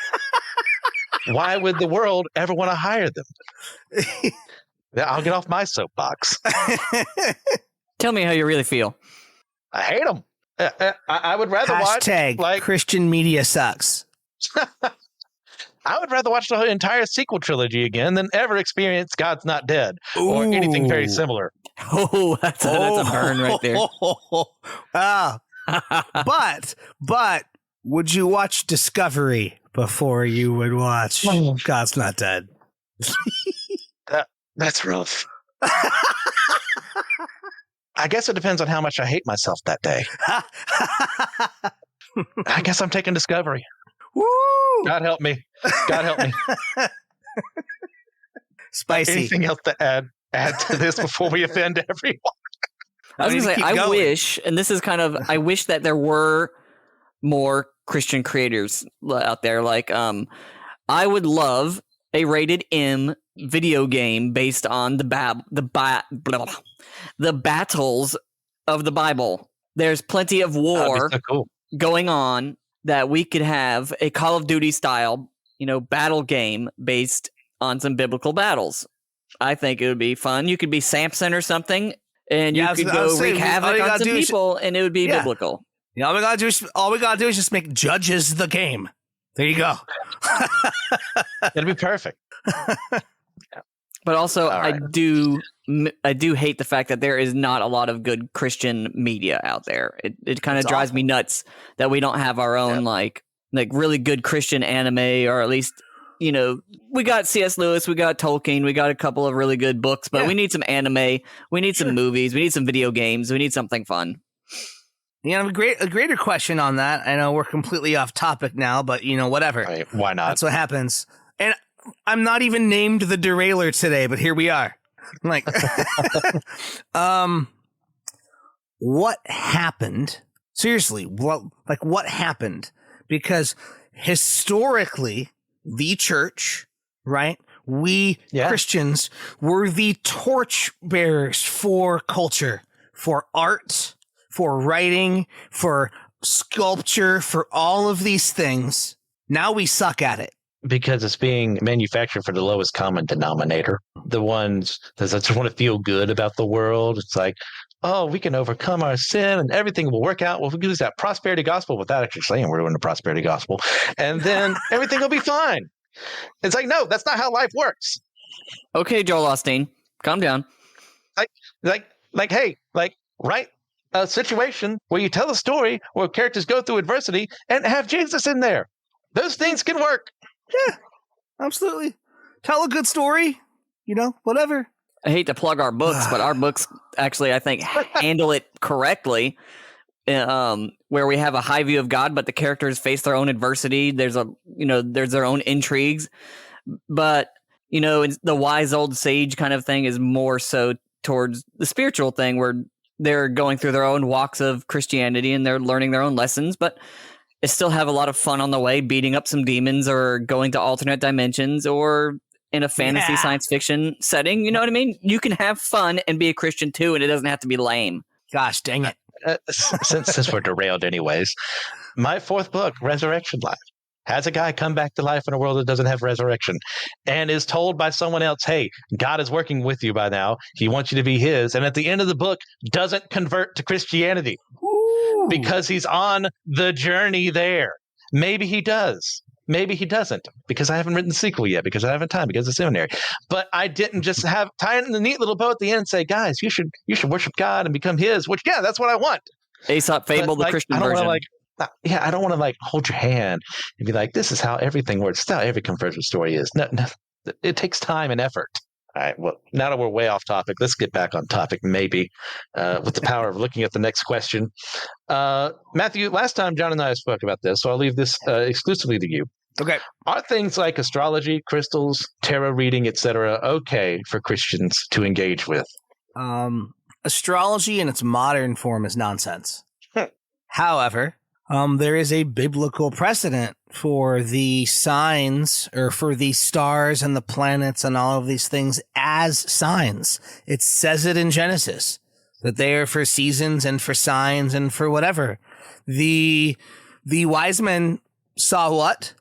Speaker 3: why would the world ever want to hire them? I'll get off my soapbox.
Speaker 4: Tell me how you really feel.
Speaker 3: I hate them. I would rather watch
Speaker 5: Christian media sucks.
Speaker 3: I would rather watch the entire sequel trilogy again than ever experience God's Not Dead or anything very similar.
Speaker 4: Oh, that's a burn right there.
Speaker 5: But would you watch Discovery before you would watch God's Not Dead?
Speaker 3: That's rough. I guess it depends on how much I hate myself that day. I guess I'm taking Discovery.
Speaker 5: Woo!
Speaker 3: God help me. God help me.
Speaker 5: Spicy.
Speaker 3: Anything else to add to this before we offend everyone?
Speaker 4: I was going to say, I wish, and this is kind of, I wish that there were more Christian creators out there. Like, I would love a rated M video game based on the battles of the Bible. There's plenty of
Speaker 3: That'd
Speaker 4: war
Speaker 3: be so cool.
Speaker 4: going on that we could have a Call of Duty style, battle game based on some biblical battles. I think it would be fun. You could be Samson or something, and you could go wreak havoc on some people, and it would be biblical.
Speaker 5: Yeah, all we gotta do is just make Judges the game. There you go.
Speaker 3: It'd be perfect.
Speaker 4: But also,
Speaker 3: right.
Speaker 4: I do hate the fact that there is not a lot of good Christian media out there. It kind of drives me nuts that we don't have our own like really good Christian anime, or at least we got C.S. Lewis, we got Tolkien, we got a couple of really good books, but we need some anime, we need some movies, we need some video games, we need something fun.
Speaker 5: A greater question on that. I know we're completely off topic now, but whatever.
Speaker 3: Right, why not?
Speaker 5: That's what happens. And I'm not even named the derailer today, but here we are. I'm like, what happened? Seriously, what happened? Because historically, the church, right? We Christians were the torchbearers for culture, for art, for writing, for sculpture, for all of these things. Now we suck at it.
Speaker 3: Because it's being manufactured for the lowest common denominator. The ones that just want to feel good about the world. It's like, oh, we can overcome our sin and everything will work out. Well, if we use that prosperity gospel without actually saying we're doing the prosperity gospel, and then everything will be fine. It's like, no, that's not how life works.
Speaker 4: Okay, Joel Osteen, calm down.
Speaker 3: Write a situation where you tell a story where characters go through adversity and have Jesus in there. Those things can work.
Speaker 5: Yeah, absolutely. Tell a good story, whatever.
Speaker 4: I hate to plug our books, but our books actually, I think, handle it correctly. Where we have a high view of God, but the characters face their own adversity. There's their own intrigues, but the wise old sage kind of thing is more so towards the spiritual thing, where they're going through their own walks of Christianity and they're learning their own lessons, but they still have a lot of fun on the way, beating up some demons or going to alternate dimensions or in a fantasy science fiction setting. You know what I mean? You can have fun and be a Christian too, and it doesn't have to be lame.
Speaker 5: Gosh, dang it.
Speaker 3: Since we're derailed anyways, my fourth book, Resurrection Life, has a guy come back to life in a world that doesn't have resurrection and is told by someone else, hey, God is working with you by now. He wants you to be his. And at the end of the book, doesn't convert to Christianity. Ooh. Because he's on the journey there. Maybe he does. Maybe he doesn't, because I haven't written the sequel yet, because I haven't time, because of seminary. But I didn't just tie it in a neat little bow at the end and say, guys, you should worship God and become his, which, that's what I want.
Speaker 4: Aesop Fable, the Christian version.
Speaker 3: I don't want to hold your hand and be like, this is how everything works. It's how every conversion story is. No, it takes time and effort. All right. Well, now that we're way off topic, let's get back on topic, maybe, with the power of looking at the next question. Matthew, last time John and I spoke about this, so I'll leave this exclusively to you.
Speaker 5: Okay.
Speaker 3: Are things like astrology, crystals, tarot reading, etc., okay for Christians to engage with?
Speaker 5: Astrology in its modern form is nonsense. However, there is a biblical precedent for the signs, or for the stars and the planets and all of these things as signs. It says it in Genesis that they are for seasons and for signs and for whatever. The wise men saw what?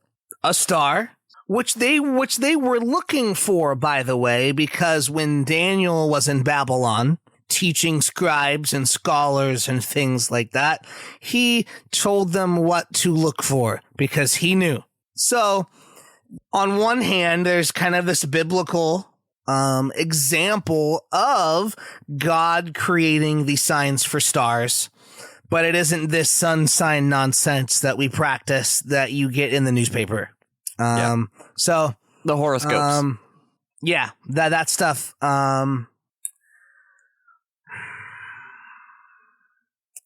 Speaker 5: A star, which they were looking for, by the way, because when Daniel was in Babylon teaching scribes and scholars and things like that, he told them what to look for because he knew. So on one hand, there's kind of this biblical example of God creating the signs for stars, but it isn't this sun sign nonsense that we practice that you get in the newspaper. So
Speaker 4: the horoscopes.
Speaker 5: That stuff.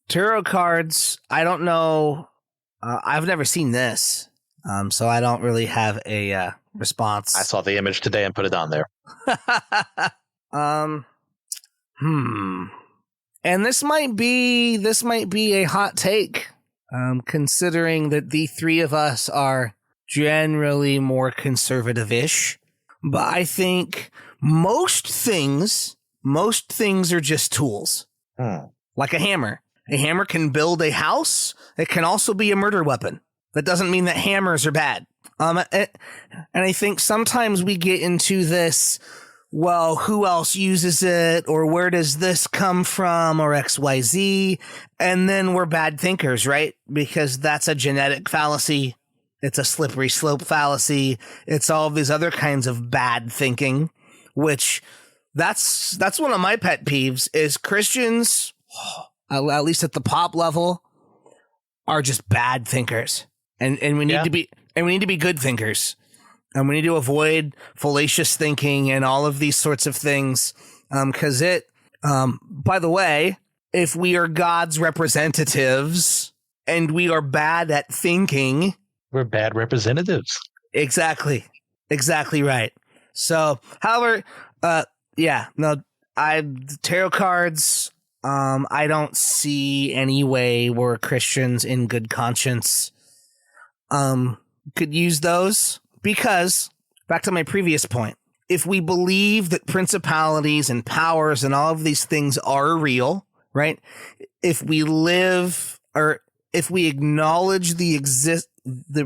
Speaker 5: Tarot cards, I don't know. I've never seen this, so I don't really have a response.
Speaker 3: I saw the image today and put it on there.
Speaker 5: And this might be a hot take, considering that the three of us are generally more conservative-ish. But I think most things are just tools. like a hammer. A hammer can build a house. It can also be a murder weapon. That doesn't mean that hammers are bad. And I think sometimes we get into this, well, who else uses it, or where does this come from, or XYZ, and then we're bad thinkers, right? Because that's a genetic fallacy. It's a slippery slope fallacy. It's all of these other kinds of bad thinking, which that's one of my pet peeves is Christians, at least at the pop level, are just bad thinkers. And we need to be, and we need to be good thinkers. And we need to avoid fallacious thinking and all of these sorts of things. Because by the way, if we are God's representatives and we are bad at thinking,
Speaker 3: we're bad representatives.
Speaker 5: Exactly right. So, however, tarot cards, I don't see any way where Christians in good conscience could use those, because back to my previous point, if we believe that principalities and powers and all of these things are real, right? If we live, or if we acknowledge the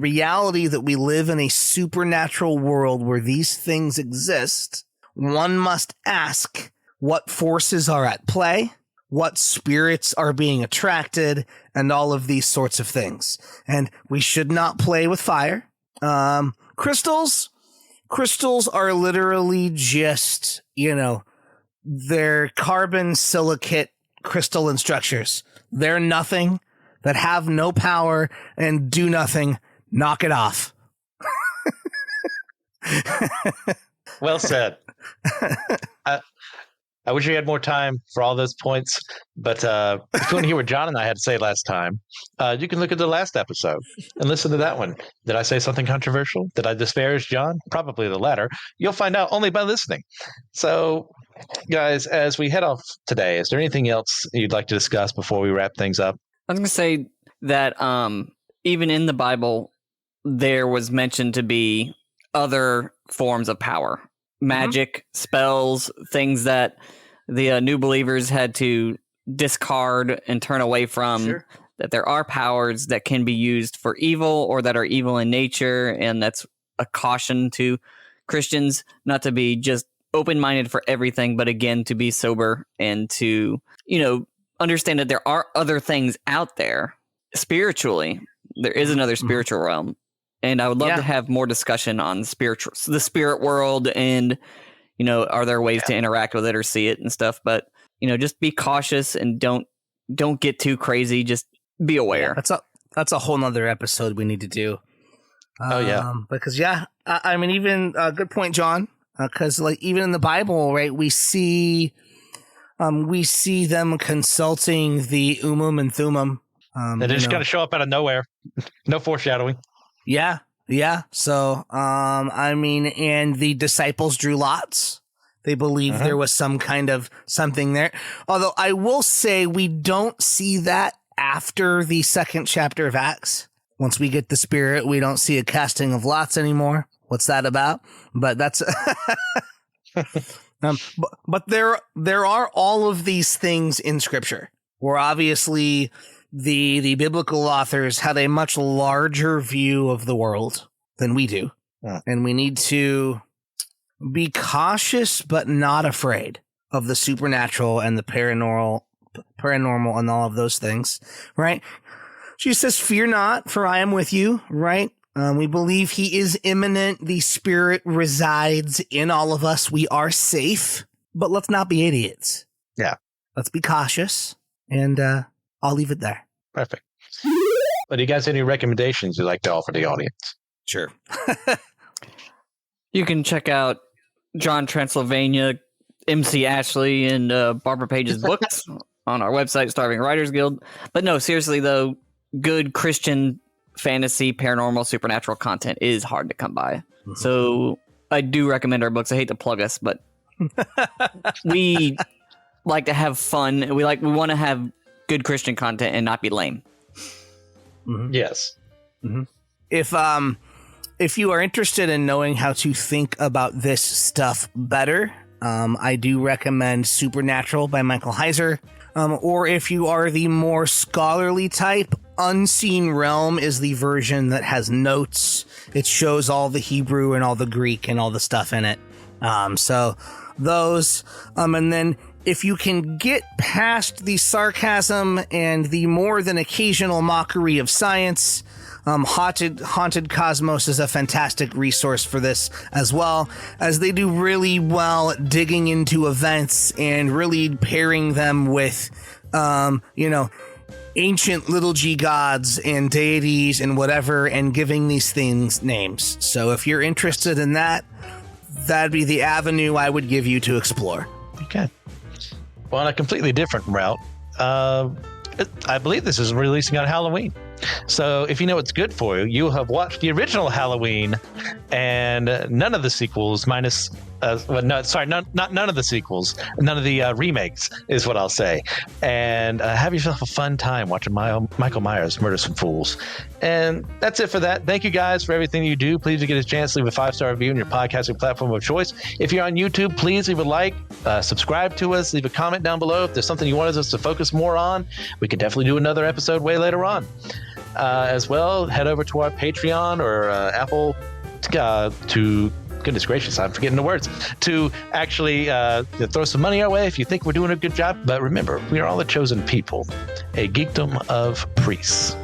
Speaker 5: reality that we live in a supernatural world where these things exist, one must ask what forces are at play, what spirits are being attracted, and all of these sorts of things. And we should not play with fire. Crystals are literally just, they're carbon silicate crystalline structures. They're nothing, that have no power and do nothing. Knock it off.
Speaker 3: Well said. I wish we had more time for all those points, but if you want to hear what John and I had to say last time, you can look at the last episode and listen to that one. Did I say something controversial? Did I disparage John? Probably the latter. You'll find out only by listening. So, guys, as we head off today, is there anything else you'd like to discuss before we wrap things up?
Speaker 4: I was going to say that even in the Bible, there was mentioned to be other forms of power. Magic, spells, things that the new believers had to discard and turn away from. Sure. That there are powers that can be used for evil or that are evil in nature, and that's a caution to Christians not to be just open-minded for everything, but again, to be sober and to, understand that there are other things out there spiritually. There is another spiritual realm. And I would love to have more discussion on the spirit world, and, are there ways to interact with it or see it and stuff? But, just be cautious and don't get too crazy. Just be aware.
Speaker 5: That's a whole nother episode we need to do. Because I mean, even good point, John. Because even in the Bible, right, we see them consulting the and Thummim.
Speaker 3: They just got to show up out of nowhere. No foreshadowing.
Speaker 5: Yeah. So, and the disciples drew lots. They believed there was some kind of something there. Although I will say we don't see that after the second chapter of Acts. Once we get the Spirit, we don't see a casting of lots anymore. What's that about? But that's, but there are all of these things in Scripture where obviously the biblical authors had a much larger view of the world than we do. Yeah. And we need to be cautious but not afraid of the supernatural and the paranormal and all of those things, right? She says, "Fear not, for I am with you," right? We believe he is immanent. The Spirit resides in all of us. We are safe, but let's not be idiots.
Speaker 3: Yeah.
Speaker 5: Let's be cautious, and I'll leave it there.
Speaker 3: Perfect. But do you guys have any recommendations you'd like to offer the audience?
Speaker 5: Sure.
Speaker 4: You can check out John Transylvania, MC Ashley, and Barbara Page's books on our website, Starving Writers Guild. But no, seriously, though, good Christian fantasy, paranormal, supernatural content is hard to come by. Mm-hmm. So I do recommend our books. I hate to plug us, but we like to have fun. We want to have good Christian content and not be lame.
Speaker 3: Mm-hmm. Yes.
Speaker 5: Mm-hmm. If you are interested in knowing how to think about this stuff better, I do recommend Supernatural by Michael Heiser. Or if you are the more scholarly type, Unseen Realm is the version that has notes. It shows all the Hebrew and all the Greek and all the stuff in it. So those, and then if you can get past the sarcasm and the more than occasional mockery of science, Haunted Cosmos is a fantastic resource for this, as well as they do really well digging into events and really pairing them with, ancient little g gods and deities and whatever, and giving these things names. So if you're interested in that, that'd be the avenue I would give you to explore.
Speaker 3: Okay. Well, on a completely different route, I believe this is releasing on Halloween. So if you know what's good for you, you have watched the original Halloween and none of the sequels minus, none of the sequels, none of the remakes is what I'll say. And have yourself a fun time watching Michael Myers murder some fools. And that's it for that. Thank you guys for everything you do. Please get a chance to leave a 5-star review on your podcasting platform of choice. If you're on YouTube, please leave a like, subscribe to us, leave a comment down below. If there's something you wanted us to focus more on, we could definitely do another episode way later on. As well, head over to our Patreon or Apple to, goodness gracious, I'm forgetting the words, to actually throw some money our way if you think we're doing a good job. But remember, we are all the chosen people, a geekdom of priests.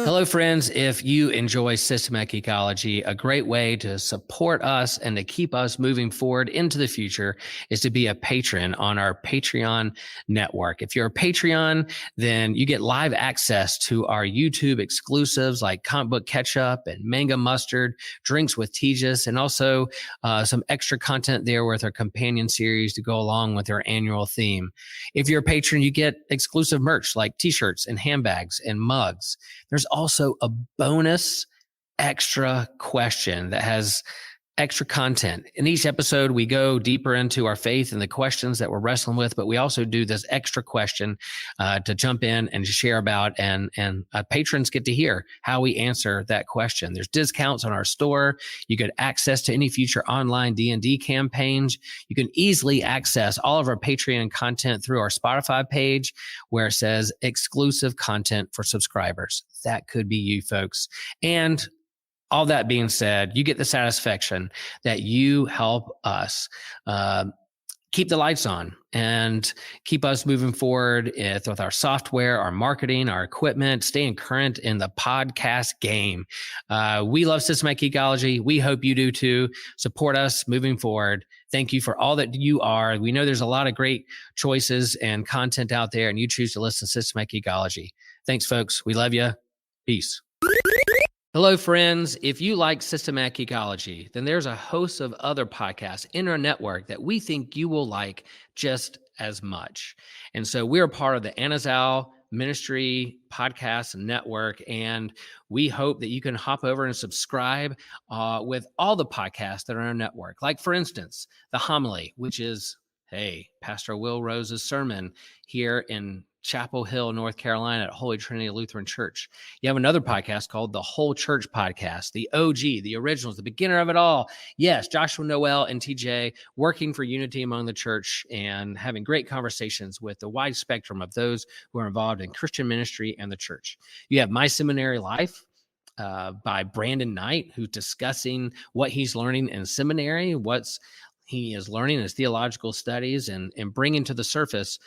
Speaker 1: Hello, friends. If you enjoy systematic ecology, a great way to support us and to keep us moving forward into the future is to be a patron on our Patreon network. If you're a Patreon, then you get live access to our YouTube exclusives like Comic Book Ketchup and Manga Mustard, Drinks with Tejas, and also some extra content there with our companion series to go along with our annual theme. If you're a patron, you get exclusive merch like t-shirts and handbags and mugs. There's also a bonus extra question that has extra content. In each episode, we go deeper into our faith and the questions that we're wrestling with, but we also do this extra question to jump in and share about, and patrons get to hear how we answer that question. There's discounts on our store. You get access to any future online D&D campaigns. You can easily access all of our Patreon content through our Spotify page where it says exclusive content for subscribers. That could be you folks. And all that being said, you get the satisfaction that you help us keep the lights on and keep us moving forward with our software, our marketing, our equipment, staying current in the podcast game. We love systematic ecology. We hope you do too. Support us moving forward. Thank you for all that you are. We know there's a lot of great choices and content out there, and you choose to listen to systematic ecology. Thanks, folks. We love you. Peace. Hello, friends. If you like systematic ecology, then there's a host of other podcasts in our network that we think you will like just as much. And so we're part of the Anazal Ministry Podcast Network, and we hope that you can hop over and subscribe with all the podcasts that are on our network. Like, for instance, The Homily, which is, Pastor Will Rose's sermon here in Chapel Hill, North Carolina at Holy Trinity Lutheran Church. You have another podcast called The Whole Church Podcast, the OG, the originals, the beginner of it all. Yes, Joshua Noel and TJ working for unity among the church and having great conversations with the wide spectrum of those who are involved in Christian ministry and the church. You have My Seminary Life by Brandon Knight, who's discussing what he's learning in seminary, what's he is learning his theological studies and bringing to the surface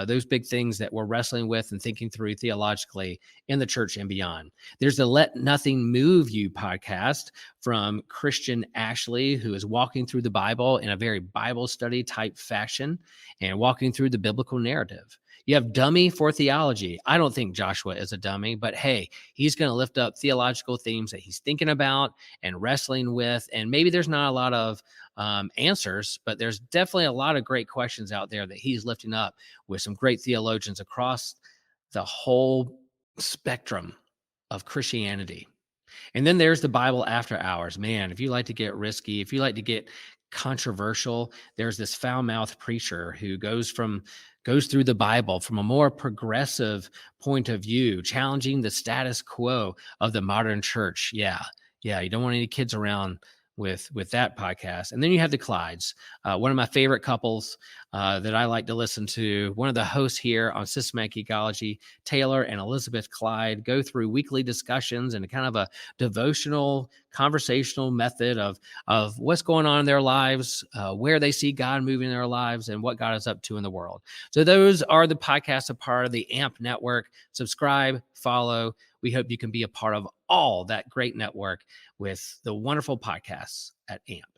Speaker 1: those big things that we're wrestling with and thinking through theologically in the church and beyond. There's the Let Nothing Move You podcast from Christian Ashley, who is walking through the Bible in a very Bible study type fashion and walking through the biblical narrative. You have Dummy for Theology. I don't think Joshua is a dummy, but hey, he's going to lift up theological themes that he's thinking about and wrestling with. And maybe there's not a lot of answers, but there's definitely a lot of great questions out there that he's lifting up with some great theologians across the whole spectrum of Christianity. And then there's the Bible After Hours. Man, if you like to get risky, if you like to get controversial. There's this foul-mouthed preacher who goes through the Bible from a more progressive point of view, challenging the status quo of the modern church. Yeah, you don't want any kids around with that podcast. And then you have the Clydes, one of my favorite couples that I like to listen to. One of the hosts here on Systematic Geekology, Taylor and Elizabeth Clyde, go through weekly discussions and kind of a devotional, conversational method of what's going on in their lives, where they see God moving in their lives, and what God is up to in the world. So those are the podcasts, a part of the AMP network. Subscribe, follow. We hope you can be a part of all that great network with the wonderful podcasts at AMP.